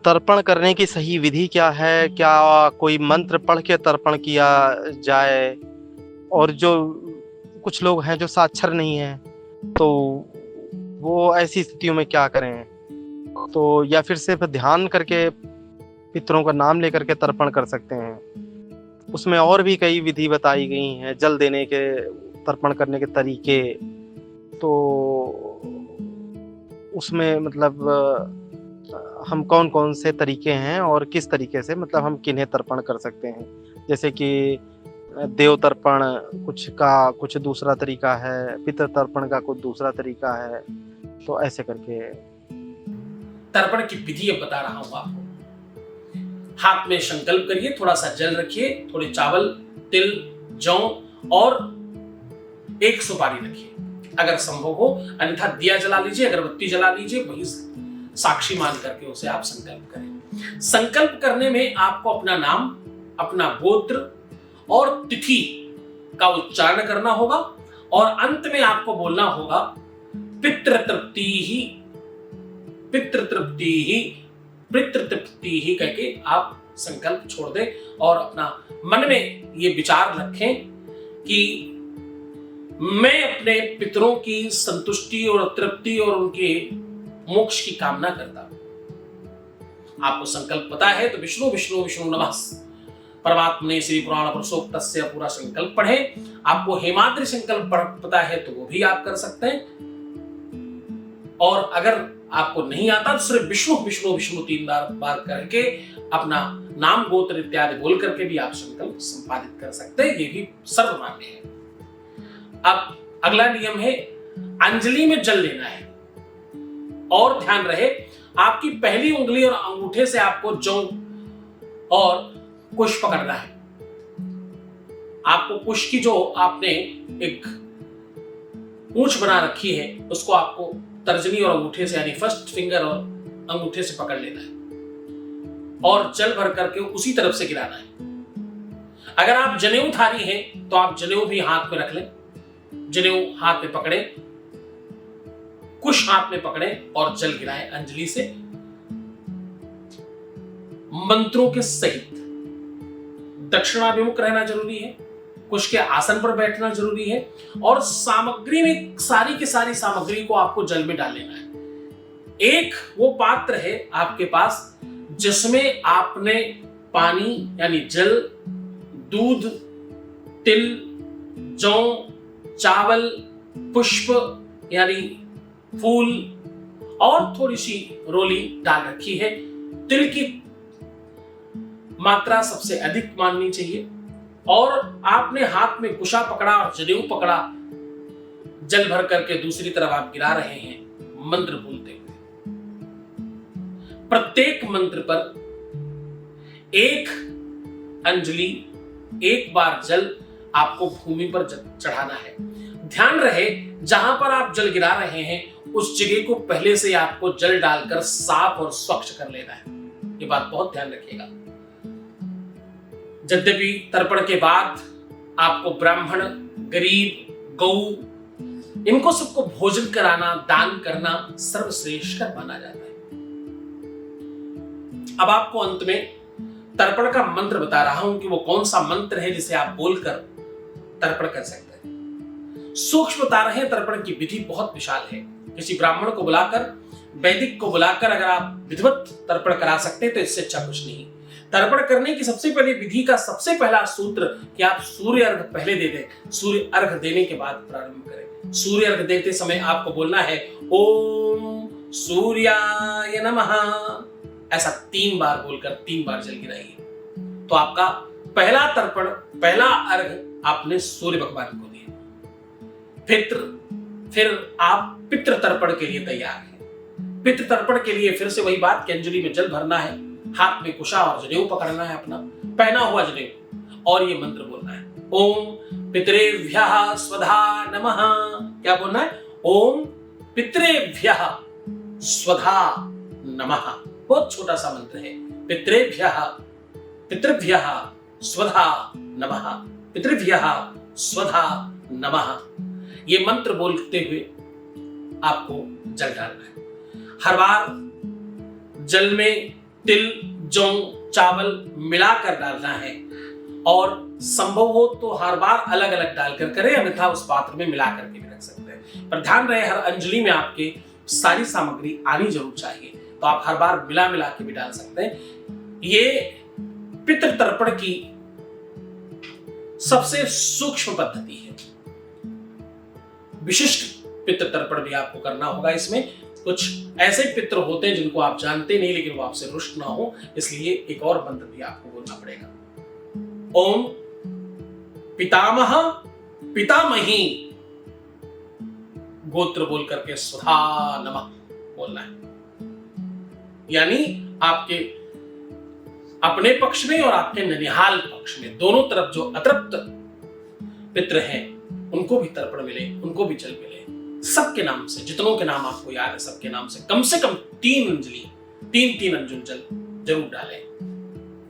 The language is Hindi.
तर्पण करने की सही विधि क्या है? क्या कोई मंत्र पढ़ के तर्पण किया जाए? और जो कुछ लोग हैं जो साक्षर नहीं है, तो वो ऐसी स्थितियों में क्या करें? तो या फिर सिर्फ ध्यान करके पितरों का नाम लेकर के तर्पण कर सकते हैं? उसमें और भी कई विधि बताई गई हैं, जल देने के, तर्पण करने के तरीके। तो उसमें मतलब हम कौन कौन से तरीके हैं और किस तरीके से मतलब हम किन्हें तर्पण कर सकते हैं? जैसे कि देव तर्पण कुछ का कुछ दूसरा तरीका है, पितृ तर्पण का कुछ दूसरा तरीका है, तो ऐसे करके। तर्पण की विधि अब बता रहा हूं आपको। हाथ में संकल्प करिए, थोड़ा सा जल रखिए, थोड़े चावल, तिल, जौ और एक सुपारी रखिए अगर संभव हो, अन्यथा दिया जला लीजिए, अगरबत्ती जला लीजिए, वही साक्षी मान करके उसे आप संकल्प करें। संकल्प करने में आपको अपना नाम, अपना गोत्र और तिथि का उच्चारण करना होगा और अंत में आपको बोलना होगा पितृतृप्ति ही, पितृतृप्ति ही, पितृतृप्ति ही करके आप संकल्प छोड़ दें और अपना मन में ये विचार रखें कि मैं अपने पितरों की संतुष्टि और तृप्ति और उनके मोक्ष की कामना करता हूं। आपको संकल्प पता है तो विष्णु विष्णु विष्णु नमः परमात्मने श्री पुराण पुरुषोक्तस्य पूरा संकल्प पढ़ें। आपको हेमाद्रि संकल्प पता है तो वो भी आप कर सकते हैं, और अगर आपको नहीं आता तो सिर्फ विष्णु विष्णु विष्णु 3 बार करके अपना नाम गोत्र इत्यादि बोल करके भी आप संकल्प संपादित कर सकते हैं। ये भी सर्वमान्य है। अब अगला नियम है, अंजलि में जल लेना है और ध्यान रहे आपकी पहली उंगली और अंगूठे से आपको जौ और कुश पकड़ना है। आपको कुश की जो आपने एक पूंछ बना रखी है उसको आपको तर्जनी और अंगूठे से यानी फर्स्ट फिंगर और अंगूठे से पकड़ लेना है और जल भर करके उसी तरफ से गिराना है। अगर आप जनेऊधारी हैं तो आप जनेऊ भी हाथ में रख लें, जनेऊ हाथ में पकड़े, कुश हाथ में पकड़े और जल गिराएं अंजलि से मंत्रों के सहित। दक्षिणाभिमुख रहना जरूरी है, कुश के आसन पर बैठना जरूरी है और सामग्री में सारी की सारी सामग्री को आपको जल में डाल लेना है। एक वो पात्र है आपके पास जिसमें आपने पानी यानी जल, दूध, तिल, जौ, चावल, पुष्प यानी फूल और थोड़ी सी रोली डाल रखी है। तिल की मात्रा सबसे अधिक माननी चाहिए और आपने हाथ में कुशा पकड़ा और जनेऊ पकड़ा, जल भर करके दूसरी तरफ आप गिरा रहे हैं मंत्र बोलते हुए। प्रत्येक मंत्र पर एक अंजलि, एक बार जल आपको भूमि पर चढ़ाना है। ध्यान रहे जहां पर आप जल गिरा रहे हैं उस जगह को पहले से आपको जल डालकर साफ और स्वच्छ कर लेना है। ये बात बहुत ध्यान रखिएगा। यद्यपि तर्पण के बाद आपको ब्राह्मण, गरीब, गौ इनको सबको भोजन कराना, दान करना सर्वश्रेष्ठ कर माना जाता है। अब आपको अंत में तर्पण का मंत्र बता रहा हूं कि वो कौन सा मंत्र है जिसे आप बोलकर तर्पण कर सकते हैं। सूक्ष्म बता रहे हैं, तर्पण की विधि बहुत विशाल है। किसी ब्राह्मण को बुलाकर, वैदिक को बुलाकर अगर आप विधिवत तर्पण करा सकते हैं तो इससे अच्छा कुछ नहीं। तर्पण करने की सबसे पहले विधि का सबसे पहला सूत्र कि आप सूर्य अर्घ पहले दे दें, सूर्य अर्घ देने के बाद प्रारंभ करें। सूर्य अर्घ देते समय आपको बोलना है ओम सूर्याय नमः, ऐसा 3 बार बोलकर 3 बार जल गिराइए। तो आपका पहला तर्पण, पहला अर्घ आपने सूर्य भगवान को दिया। फिर आप पितृ तर्पण के लिए तैयार हैं। पितृ तर्पण के लिए फिर से वही बात कि अंजलि में जल भरना है, हाथ में कुशा और जनेऊ पकड़ना है, अपना पहना हुआ जनेऊ, और ये मंत्र बोलना है ओम पितरेभ्यः स्वधा नमः। क्या बोलना है? ओम पितरेभ्यः स्वधा नमः। बहुत छोटा सा मंत्र है। पितरेभ्यः, पितृभ्यः स्वधा नमः, पितृभ्यः स्वधा नमः। ये मंत्र बोलते हुए आपको जल डालना है। हर बार जल में तिल, जौ, चावल मिलाकर डालना है और संभव हो तो हर बार अलग अलग डालकर करें, अन्यथा उस पात्र में मिला करके भी रख सकते हैं। पर ध्यान रहे हर अंजलि में आपके सारी सामग्री आनी जरूर चाहिए, तो आप हर बार मिला मिला के भी डाल सकते हैं। ये पितृ तर्पण की सबसे सूक्ष्म पद्धति है। विशिष्ट पितृ तर्पण भी आपको करना होगा। इसमें कुछ ऐसे पितृ होते हैं जिनको आप जानते नहीं, लेकिन वो आपसे रुष्ट ना हो, इसलिए एक और मंत्र भी आपको बोलना पड़ेगा। ओम पितामह पितामही गोत्र बोल करके सुधा नमः बोलना है। यानी आपके अपने पक्ष में और आपके ननिहाल पक्ष में दोनों तरफ जो अतृप्त पितृ हैं उनको भी तर्पण मिले, उनको भी जल मिले। सबके नाम से, जितनों के नाम आपको याद है सबके नाम से कम 3 अंजलि 3 अंजुल जल जरूर डालें।